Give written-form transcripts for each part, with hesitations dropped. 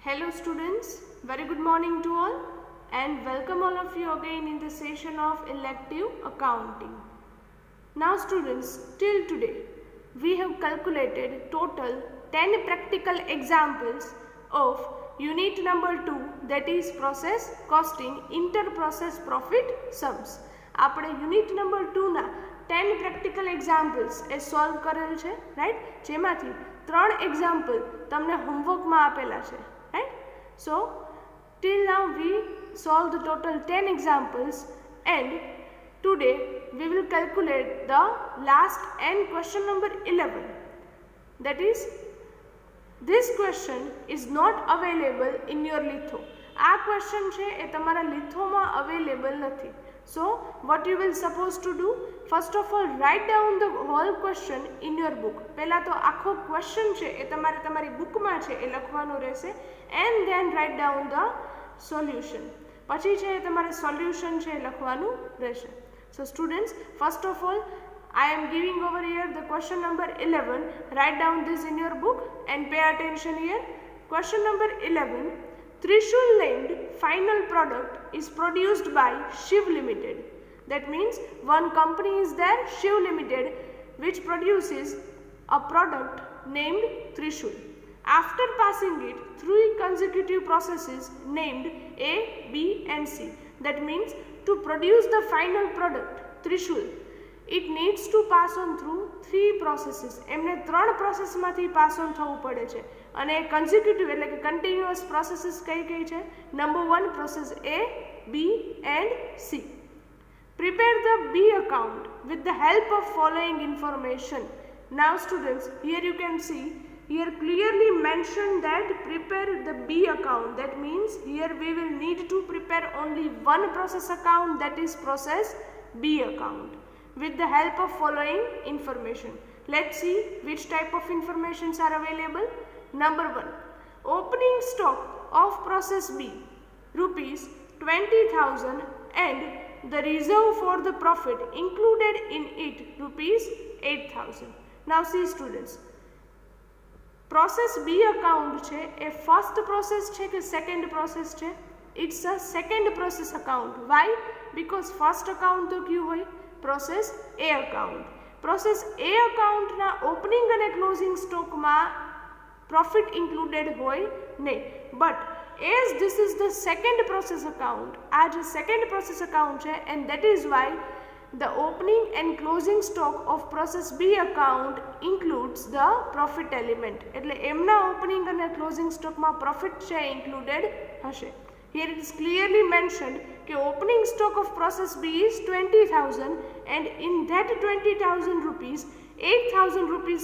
Hello students, very good morning to all and welcome all of you again in the session of elective accounting. Now students, till today we have calculated total 10 practical examples of unit number 2, that is process costing inter-process profit sums. આપણે unit number 2 ના 10 practical examples એ solve કરેલ છે, right, જેમાંથી 3 example તમને હોમવર્કમાં આપેલા છે, right. So till now we solved the total 10 examples and today we will calculate the last and question number 11. That is, this question is not available in your litho. આ question છે એ તમારા લિથોમાં available નથી. So what you will supposed to do, first of all write down the whole question in your book. પહેલા તો આખો question છે એ તમારે તમારી બુકમાં છે એ લખવાનો રહેશે and then write down the solution. પછી છે એ તમારે solution છે એ લખવાનું રહેશે. So students, first of all I am giving over here the question number 11. Write down this in your book and pay attention here. Question number 11. Trishul named final product is produced by Shiv Limited. That means one company is there, Shiv Limited, which produces a product named Trishul. After passing it through consecutive processes named A, B and C. That means to produce the final product Trishul, it needs to pass on through 3 processes. એમને 3 પ્રોસેસમાંથી pass on થવું પડે છે અને consecutive એટલે કે continuous processes કઈ છે? Number 1 process A, B and C. Prepare the B account with the help of following information. Now students, here you can see, here clearly mentioned that prepare the B account. That means here we will need to prepare only one process account, that is process B account, with the help of following information. Let's see which type of informations are available. Number 1, opening stock of process B rupees 20,000 and the reserve for the profit included in it rupees 8,000. Now see students, process B account છે એ first process છે કે second process છે? It's a second process account. Why? Because first account તો કયું હોય? Process A account. Process A account ના opening અને closing સ્ટોકમાં પ્રોફિટ ઇન્ક્લુડેડ હોય નહીં. But as this is the second process account, આ જે second process account છે and that is why the opening and closing stock of process B account includes the profit element. એટલે એમના opening અને closing સ્ટોકમાં profit છે included હશે. Here it is clearly mentioned that opening stock of process B is 20,000 and in that 20,000 rupees, 8,000 rupees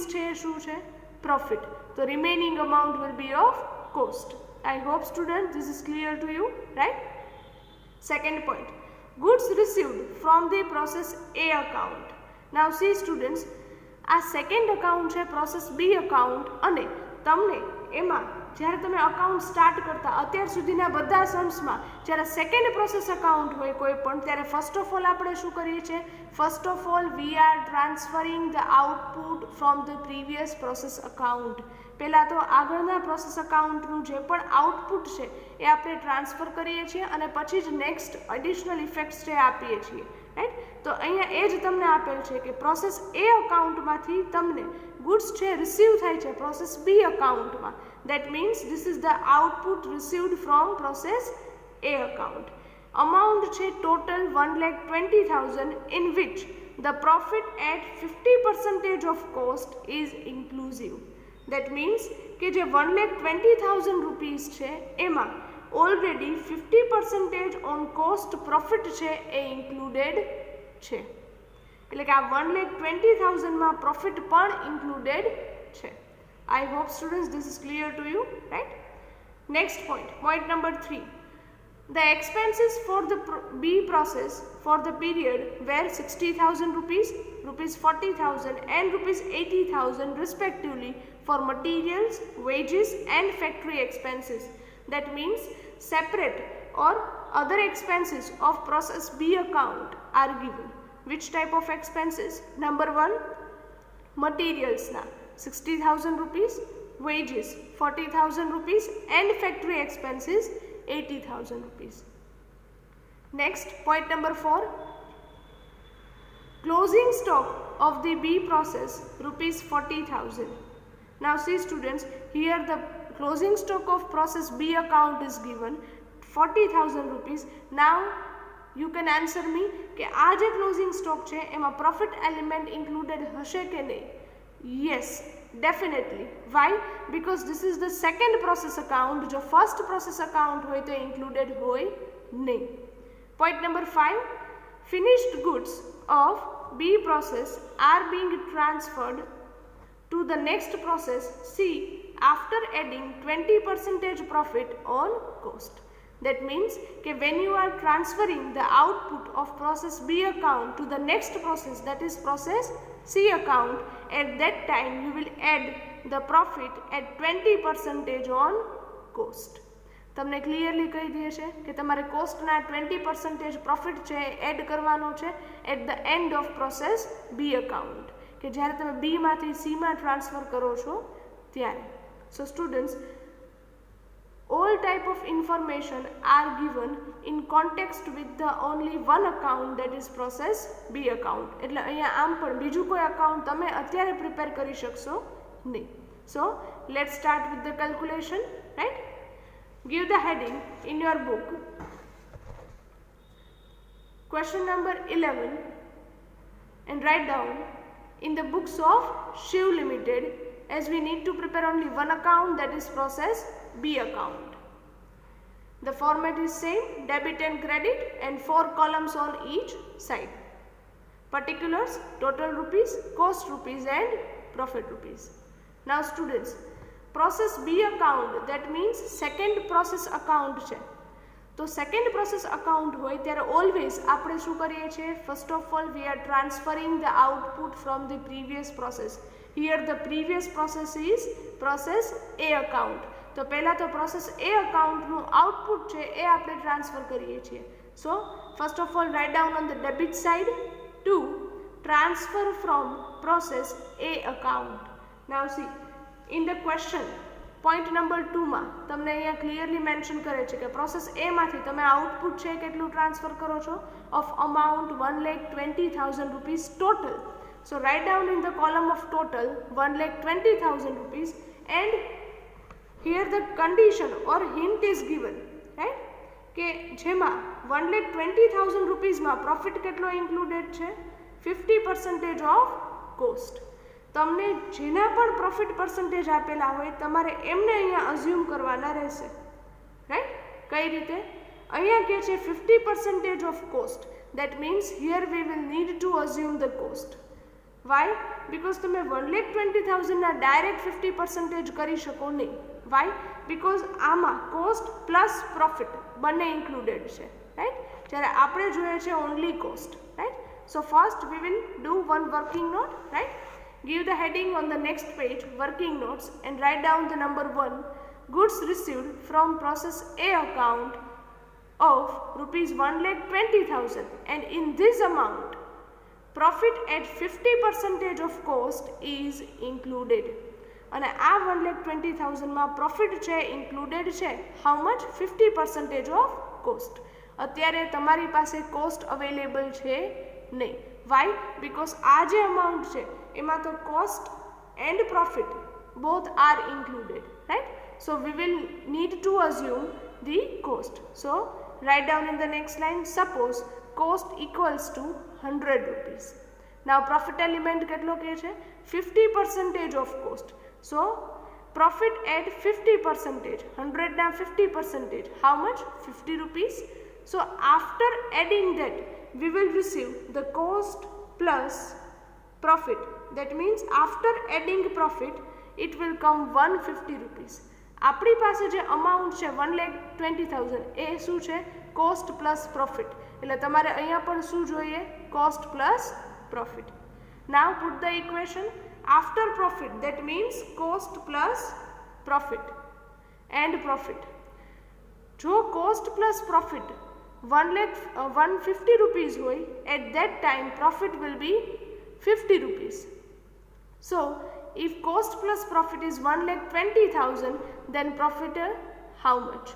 profit. The remaining amount will be of cost. I hope students this is clear to you, right? Second point, goods received from the process A account. Now see students, આ second account છે process B account અને તમને એમાં જ્યારે તમે account start કરતા અત્યાર સુધીના બધા સમ્સમાં જ્યારે સેકન્ડ પ્રોસેસ અકાઉન્ટ હોય કોઈ પણ ત્યારે ફર્સ્ટ ઓફ ઓલ આપણે શું કરીએ છીએ? First of all we are transferring the output from the previous process account. પહેલાં તો આગળના પ્રોસેસ અકાઉન્ટનું જે પણ આઉટપુટ છે એ આપણે ટ્રાન્સફર કરીએ છીએ અને પછી જ નેક્સ્ટ એડિશનલ ઇફેક્ટ્સ છે આપીએ છીએ, રાઈટ. તો અહીંયા એ જ તમને આપેલ છે કે પ્રોસેસ એ અકાઉન્ટમાંથી તમને ગુડ્સ છે રિસીવ થાય છે પ્રોસેસ બી અકાઉન્ટમાં. That means this is the output received from process A account. Amount છે total 1,20,000 in which the profit at 50% of cost is inclusive. That means કે જે 1,20,000 rupees છે એમાં already 50% on cost profit છે એ included છે. એટલે કે આ 1,20,000 માં profit પણ included છે. I hope students this is clear to you, right? Next point number 3. The expenses for the B process for the period were 60,000 rupees, rupees 40,000 and rupees 80,000 respectively for materials, wages and factory expenses. That means separate or other expenses of process B account are given. Which type of expenses? Number 1, materials na 60,000 rupees wages 40,000 rupees and factory expenses 80,000 rupees. Next, point number 4. Closing stock of the B process rupees 40,000. Now see students, here the closing stock of process B account is given 40,000 rupees. Now you can answer me કે આ જે closing stock છે એમાં profit element included હશે કે નહીં? Yes, definitely. Why? Because this is the second process account. જો first process account હોય તો included હોય નહીં. Point number 5. Finished goods of B process are being transferred to the next process C after adding 20% profit on cost. That means that when you are transferring the output of process B account to the next process, that is process C account, at that time you will add the profit at 20% on cost. તમને clearly કહી દે છે કે તમારે કોસ્ટના 20% profit છે add કરવાનો છે at the end of process B account, કે જ્યારે તમે બી માંથી સી માં ટ્રાન્સફર કરો છો ત્યારે. સો students, all type of information are given in context with the only one account, that is process B account. એટલે અહીંયા આમ પણ બીજું કોઈ અકાઉન્ટ તમે અત્યારે પ્રિપેર કરી શકશો નહીં. So let's start with the calculation, right? Give the heading in your book. Question number 11 and write down in the books of Shiv Limited, as we need to prepare only one account, that is process B account. The format is same, debit and credit, and 4 columns on each side. Particulars, total rupees, cost rupees and profit rupees. Now students, process B account, that means second process account છે. તો second process account હોય ત્યારે always આપણે શું કરીએ છીએ? First of all, we are transferring the output from the previous process. Here the previous process is process A account. તો પહેલા તો process A account નું output છે એ આપણે transfer કરીએ છીએ. So first of all, write down on the debit side to transfer from process A account. Now see, in the question point number 2 માં તમને અહીંયા ક્લિયરલી મેન્શન કરે છે કે પ્રોસેસ A માંથી તમે આઉટપુટ છે કેટલું ટ્રાન્સફર કરો છો? Of amount 1,20,000 rupees total. So write down in the column of total 1,20,000 rupees, and here the condition or hint is given, right? કે જેમાં 1,20,000 rupees માં પ્રોફિટ કેટલો ઇન્ક્લુડેડ છે? 50% ઓફ કોસ્ટ. તમને જેના પણ પ્રોફિટ પર્સન્ટેજ આપેલા હોય તમારે એમને અહીંયા અઝ્યુમ કરવાના રહેશે, રાઈટ? કઈ રીતે? અહીંયા કહે છે 50% of cost. That means here we will need to assume the cost. Why? Because તમે 1,20,000 ડાયરેક્ટ 50% કરી શકો નહીં. વાય? બિકોઝ આમાં કોસ્ટ પ્લસ પ્રોફિટ બંને ઇન્ક્લુડેડ છે, રાઈટ? જ્યારે આપણે જોઈએ છે only cost, right? So first we will do one working note, right? Give the heading on the next page, working notes, and write down the number 1. Goods received from process A account of rupees 1,20,000, and in this amount profit at 50% of cost is included. અને આ 1,20,000 માં profit છે included છે. How much? 50% of cost. અત્યારે તમારી પાસે cost available છે નહીં. વાય? બિકોઝ આ જે અમાઉન્ટ છે એમાં તો cost and profit both are included, right? So we will need to assume the cost. So write down in the next line, suppose cost equals to 100 rupees. Now profit element કેટલો કહે છે? 50% of cost. So profit at 50%, 100 ના 50%, how much? 50 rupees. So after adding that, we will receive the cost plus profit. That means after adding profit, it will come 150 rupees. આપણી પાસે જે amount છે 1,20,000 એ શું છે? Cost plus profit. એટલે તમારે અહીંયા પણ શું જોઈએ? Cost plus profit. Now put the equation after profit, that means cost plus profit and profit. જો કોસ્ટ પ્લસ પ્રોફિટ 150 rupees હોય, at that time profit will be 50 rupees. So if cost plus profit is 1,20,000, then profit how much?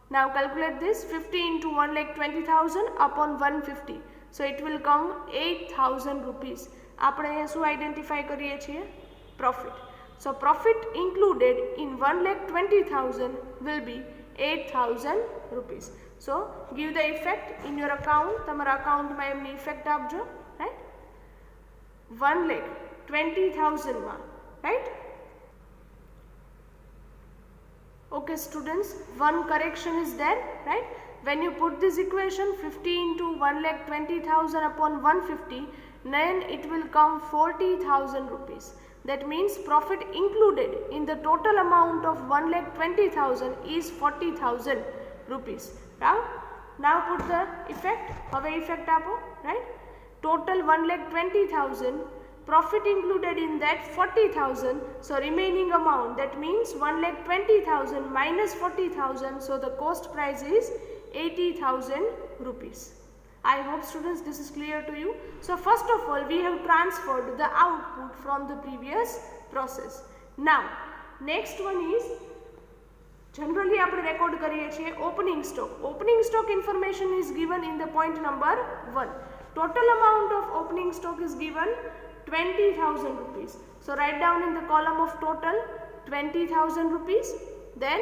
Now calculate this. 50 into 1,20,000 upon 150. So it will come 8,000 rupees. આપણે અહીંયા શું identify કરીએ છીએ? Profit. So profit included in 1,20,000 will be 8,000 rupees. So give the effect in your account. તમારા અકાઉન્ટમાં એમની effect આપજો, right? 1,20,000 માં, right? Okay students, one correction is there, right? When you put this equation 50 into 1,20,000 upon 150, then it will come 40,000 rupees. That means profit included in the total amount of 1,20,000 is 40,000 rupees. Now put the effect. હવે effect આપો, right? Total 1,20,000, profit included in that 40,000, so remaining amount, that means 1,20,000 minus 40,000, so the cost price is 80,000 rupees. I hope students this is clear to you. So first of all we have transferred the output from the previous process. Now next one is, generally આપણે record કરીએ છીએ opening stock. Opening stock information is given in the point number 1. Total amount of opening stock is given 20,000 rupees. So write down in the column of total 20,000 rupees. Then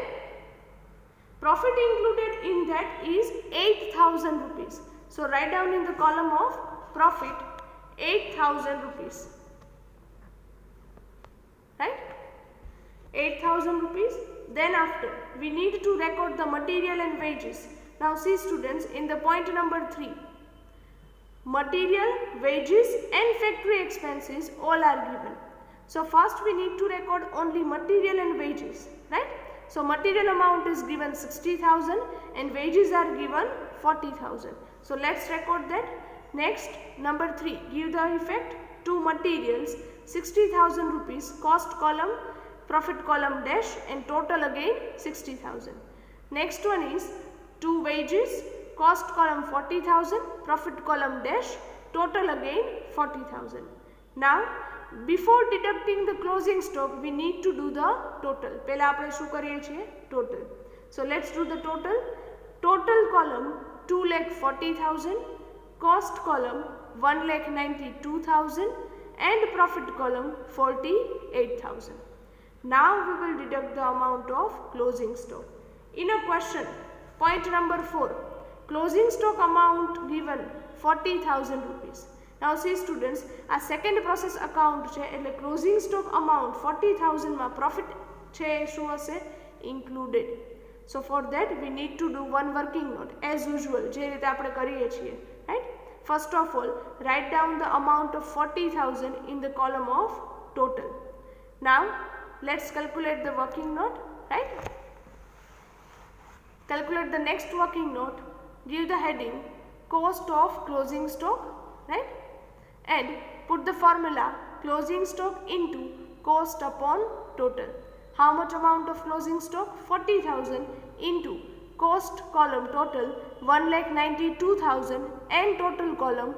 profit included in that is 8,000 rupees. So write down in the column of profit 8,000 rupees, right? 8,000 rupees. Then after we need to record the material and wages. Now see students, in the point number 3, material, wages and factory expenses all are given. So first we need to record only material and wages, right? So material amount is given 60,000 and wages are given 40,000. So let's record that. Next, number 3, give the effect to materials 60,000 rupees, cost column, profit column dash, and total again 60,000. Next one is to wages, cost column 40,000, profit column dash, total again 40,000. Now before deducting the closing stock we need to do the total. પહેલા આપણે શું કરીએ છીએ? Total. So let's do the total. Total column 2,40,000, cost column 1,92,000 and profit column 48,000. Now we will deduct the amount of closing stock. In a question, point number 4, closing stock amount given 40,000 rupees. Now see students, આ second process account છે, એટલે closing stock amount 40,000 માં profit છે શું હશે? Included. So for that we need to do one working note as usual, જે રીતે આપણે કરીએ છીએ, right? First of all, write down the amount of 40,000 in the column of total. Now let's calculate the working note, right? Calculate the next working note. Give the heading cost of closing stock, right? And put the formula closing stock into cost upon total. How much amount of closing stock? 40,000 into cost column total 1,92,000 and total column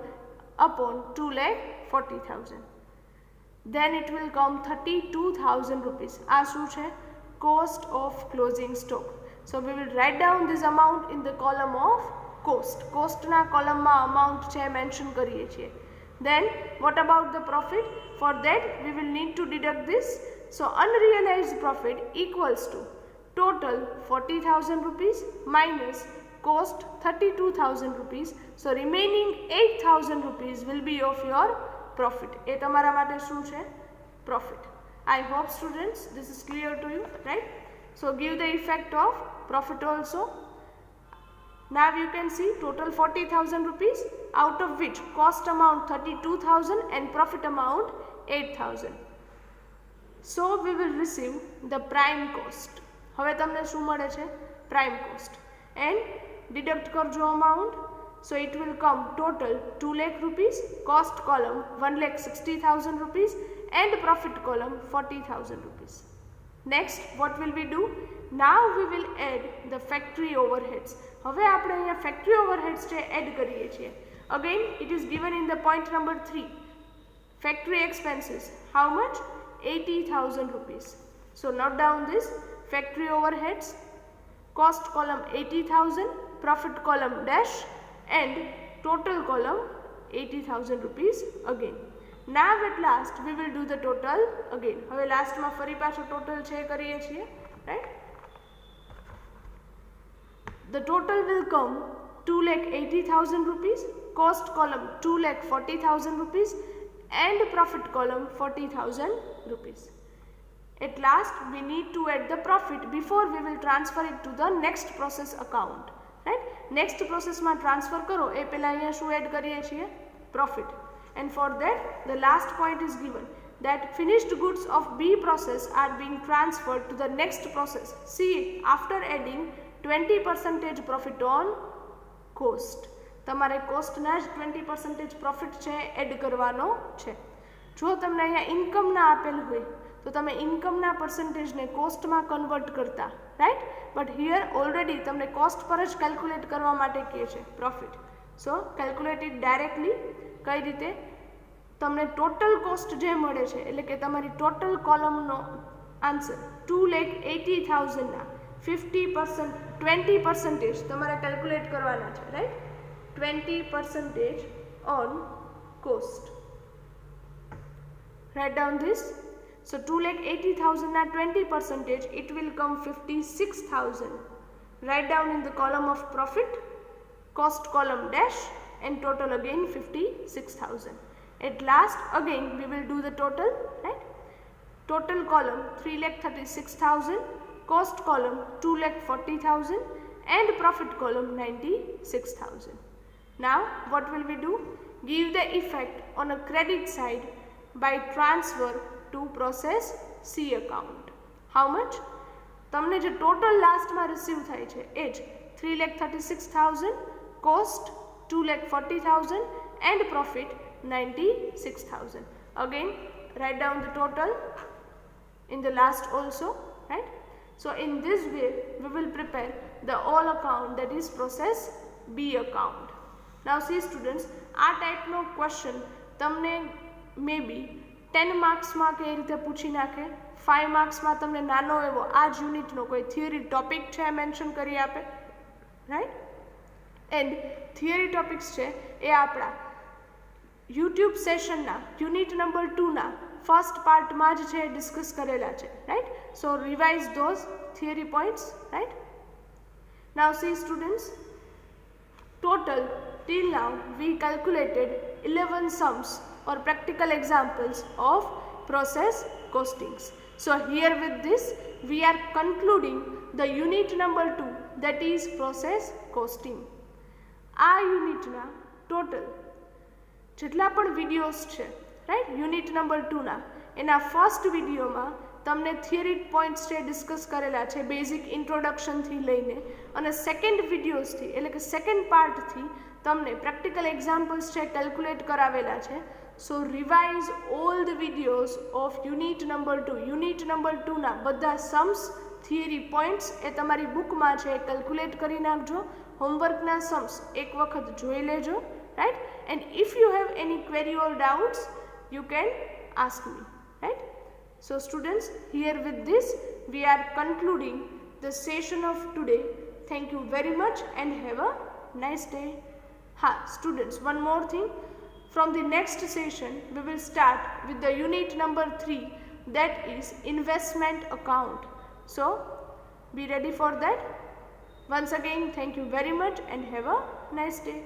upon 2,40,000. Then it will come 32,000 rupees. આ શું છે? Cost of closing stock. So we will write down this amount in the column of cost. Cost na column માં amount છે mention કરીએ છીએ. Then what about the profit? For that we will need to deduct this. So unrealized profit equals to total 40,000 rupees minus cost 32,000 rupees. So remaining 8,000 rupees will be of your profit. એ તમારા માટે શું છે? Profit. I hope students this is clear to you, right? So give the effect of profit also. Now you can see total 40,000 rupees, out of which cost amount 32,000 and profit amount 8,000. So we will receive the prime cost. હવે તમને શું મળે છે? Prime cost. And deduct કરજો amount. So it will come total 2 lakh rupees, cost column 1,60,000 rupees and profit column 40,000 rupees. Next, what will we do? Now we will add the factory overheads. હવે આપણે અહીંયા factory overheads છે add કરીએ છીએ. Again, it is given in the point number 3. Factory expenses. How much? 80,000 rupees. So note down this: factory overheads, cost column 80,000, profit column dash, and total column 80,000 rupees again. Now at last we will do the total again. હવે last માં ફરી પાછો total છે કરીએ છીએ, right? The total will come 2,80,000 rupees, cost column 2,40,000 rupees, and profit column 40,000 rupees. At last we need to add the profit before we will transfer it to the next process account, right? Next process માં transfer કરો એ પહેલા અહીંયા શું add કરીએ છીએ? Profit. And for that the last point is given that finished goods of B process are being transferred to the next process C after adding 20% profit on cost. તમારે કોસ્ટના જ 20% profit છે add કરવાનો છે. જો તમને અહીંયા ઇન્કમના આપેલ હોય તો તમે ઇન્કમના પર્સન્ટેજને કોસ્ટમાં કન્વર્ટ કરતા, રાઈટ? બટ હિયર ઓલરેડી તમને કોસ્ટ પર જ કેલ્ક્યુલેટ કરવા માટે કહે છે profit. So calculate it directly. કઈ રીતે? તમને ટોટલ કોસ્ટ જે મળે છે એટલે કે તમારી ટોટલ કોલમનો આન્સર 2,80,000 ના 20% તમારે કેલ્ક્યુલેટ કરવાના છે, right? 20% on cost. Write down this. So 2,80,000 na 20%, it will come 56,000. Write down in the column of profit, cost column dash, and total again 56,000. At last again we will do the total, right? Total column 3,36,000, cost column 2,40,000, and profit column 96,000. Now what will we do? Give the effect on a credit side by transfer to process C account. How much? તમને જે total લાસ્ટમાં receive થાય છે એ જ 3,36,000, cost 2,40,000, and profit 96,000. Again write down the total in the last also, right? So in this way we will prepare the all account, that is process B account. Now see students, આ ટાઈપનો question તમને મે બી 10 માર્ક્સમાં કઈ રીતે પૂછી નાખે, 5 માર્ક્સમાં તમને નાનો એવો આ જ યુનિટનો કોઈ થિયરી ટોપિક છે મેન્શન કરી આપે, રાઈટ? એન્ડ થિયરી ટોપિક્સ છે એ આપણા યુટ્યુબ સેશનના યુનિટ નંબર 2ના ફર્સ્ટ પાર્ટમાં જ છે ડિસ્કસ કરેલા છે, right? So revise those theory points, right? Now C students, total till now we calculated 11 sums or practical examples of process costings. So here with this we are concluding the unit number 2, that is process costing. આ યુનિટના total જેટલા પણ videos છે, right, unit number 2ના, એના first વિડીયોમાં તમને theory points છે discuss કરેલા છે બેઝિક ઇન્ટ્રોડક્શનથી લઈને, અને સેકન્ડ વિડીયોઝથી એટલે કે સેકન્ડ પાર્ટથી તમને પ્રેક્ટિકલ એક્ઝામ્પલ્સ છે કેલ્ક્યુલેટ કરાવેલા છે. So revise all the videos of unit number 2. Unit number 2ના બધા सम्स થિયરી પોઈન્ટ્સ એ તમારી બુકમાં છે કેલ્ક્યુલેટ કરી નાખજો. હોમવર્કના सम्स એક વખત જોઈ લેજો, right? And if you have any query or doubts you can ask me, right? So students, here with this we are concluding the session of today. Thank you very much and have a nice day. Students, one more thing. From the next session we will start with the unit number 3, that is investment account. So be ready for that. Once again, thank you very much and have a nice day.